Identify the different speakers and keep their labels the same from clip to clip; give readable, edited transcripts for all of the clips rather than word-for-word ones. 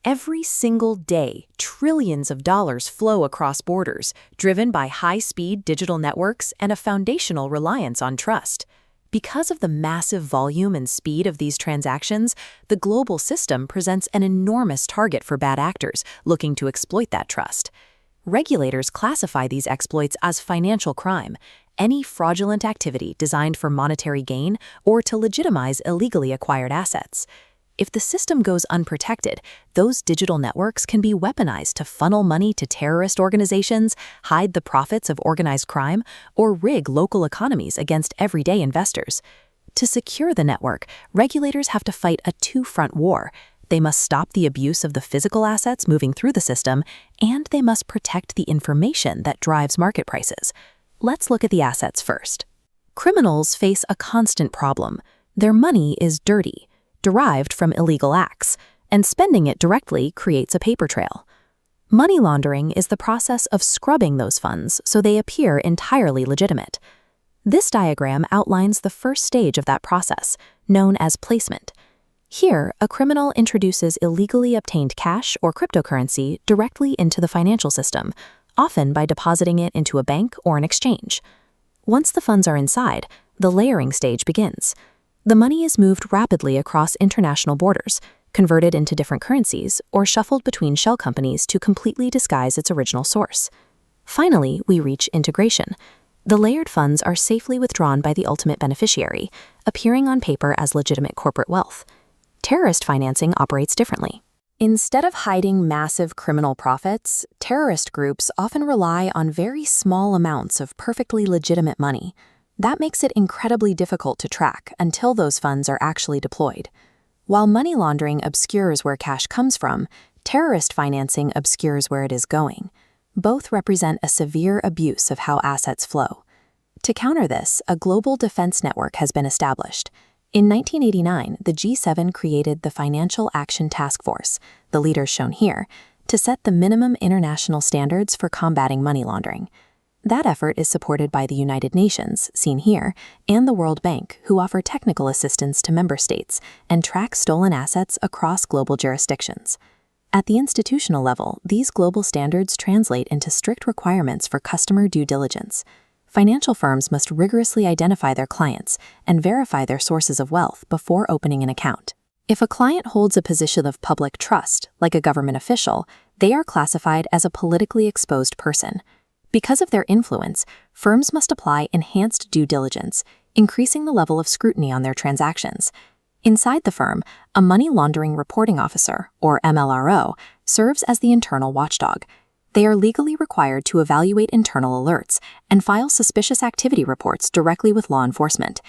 Speaker 1: Every single day, trillions of dollars flow across borders, driven by high-speed digital networks and a foundational reliance on trust. Because of the massive volume and speed of these transactions, the global system presents an enormous target for bad actors looking to exploit that trust. Regulators classify these exploits as financial crime, any fraudulent activity designed for monetary gain or to legitimize illegally acquired assets. If the system goes unprotected, those digital networks can be weaponized to funnel money to terrorist organizations, hide the profits of organized crime, or rig local economies against everyday investors. To secure the network, regulators have to fight a two-front war. They must stop the abuse of the physical assets moving through the system, and they must protect the information that drives market prices. Let's look at the assets first. Criminals face a constant problem. Their money is dirty, derived from illegal acts, and spending it directly creates a paper trail. Money laundering is the process of scrubbing those funds so they appear entirely legitimate. This diagram outlines the first stage of that process, known as placement. Here, a criminal introduces illegally obtained cash or cryptocurrency directly into the financial system, often by depositing it into a bank or an exchange. Once the funds are inside, the layering stage begins. The money is moved rapidly across international borders, converted into different currencies, or shuffled between shell companies to completely disguise its original source. Finally, we reach integration. The layered funds are safely withdrawn by the ultimate beneficiary, appearing on paper as legitimate corporate wealth. Terrorist financing operates differently. Instead of hiding massive criminal profits, terrorist groups often rely on very small amounts of perfectly legitimate money. That makes it incredibly difficult to track until those funds are actually deployed. While money laundering obscures where cash comes from, terrorist financing obscures where it is going. Both represent a severe abuse of how assets flow. To counter this, a global defense network has been established. In 1989, the G7 created the Financial Action Task Force, the leaders shown here, to set the minimum international standards for combating money laundering. That effort is supported by the United Nations, seen here, and the World Bank, who offer technical assistance to member states and track stolen assets across global jurisdictions. At the institutional level, these global standards translate into strict requirements for customer due diligence. Financial firms must rigorously identify their clients and verify their sources of wealth before opening an account. If a client holds a position of public trust, like a government official, they are classified as a politically exposed person. Because of their influence, firms must apply enhanced due diligence, increasing the level of scrutiny on their transactions. Inside the firm, a money laundering reporting officer, or MLRO, serves as the internal watchdog. They are legally required to evaluate internal alerts and file suspicious activity reports directly with law enforcement.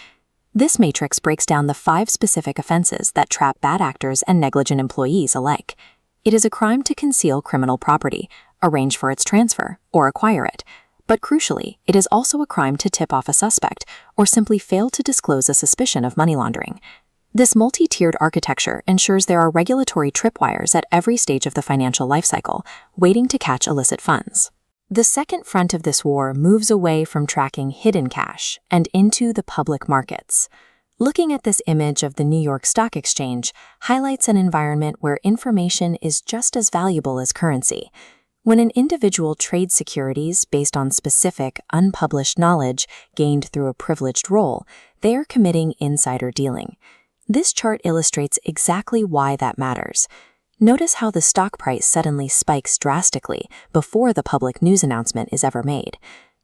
Speaker 1: This matrix breaks down the 5 specific offenses that trap bad actors and negligent employees alike. It is a crime to conceal criminal property, arrange for its transfer, or acquire it. But crucially, it is also a crime to tip off a suspect or simply fail to disclose a suspicion of money laundering. This multi-tiered architecture ensures there are regulatory tripwires at every stage of the financial lifecycle, waiting to catch illicit funds. The second front of this war moves away from tracking hidden cash and into the public markets. Looking at this image of the New York Stock Exchange highlights an environment where information is just as valuable as currency. When an individual trades securities based on specific, unpublished knowledge gained through a privileged role, they are committing insider dealing. This chart illustrates exactly why that matters. Notice how the stock price suddenly spikes drastically before the public news announcement is ever made.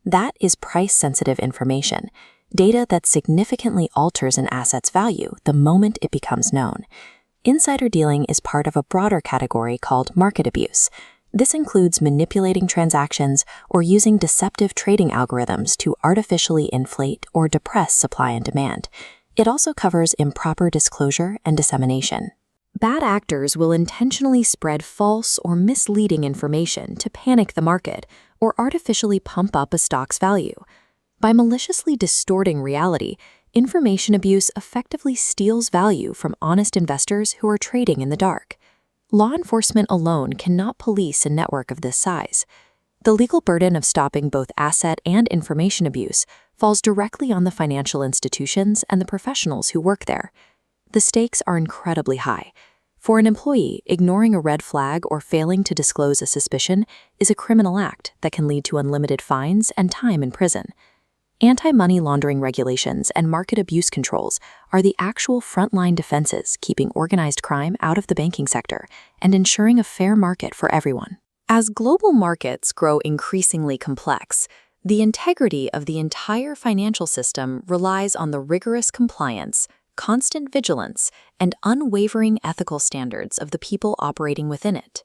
Speaker 1: That is price-sensitive information, data that significantly alters an asset's value the moment it becomes known. Insider dealing is part of a broader category called market abuse. This includes manipulating transactions or using deceptive trading algorithms to artificially inflate or depress supply and demand. It also covers improper disclosure and dissemination. Bad actors will intentionally spread false or misleading information to panic the market or artificially pump up a stock's value. By maliciously distorting reality, information abuse effectively steals value from honest investors who are trading in the dark. Law enforcement alone cannot police a network of this size. The legal burden of stopping both asset and information abuse falls directly on the financial institutions and the professionals who work there. The stakes are incredibly high. For an employee, ignoring a red flag or failing to disclose a suspicion is a criminal act that can lead to unlimited fines and time in prison. Anti-money laundering regulations and market abuse controls are the actual frontline defenses keeping organized crime out of the banking sector and ensuring a fair market for everyone. As global markets grow increasingly complex, the integrity of the entire financial system relies on the rigorous compliance, constant vigilance, and unwavering ethical standards of the people operating within it.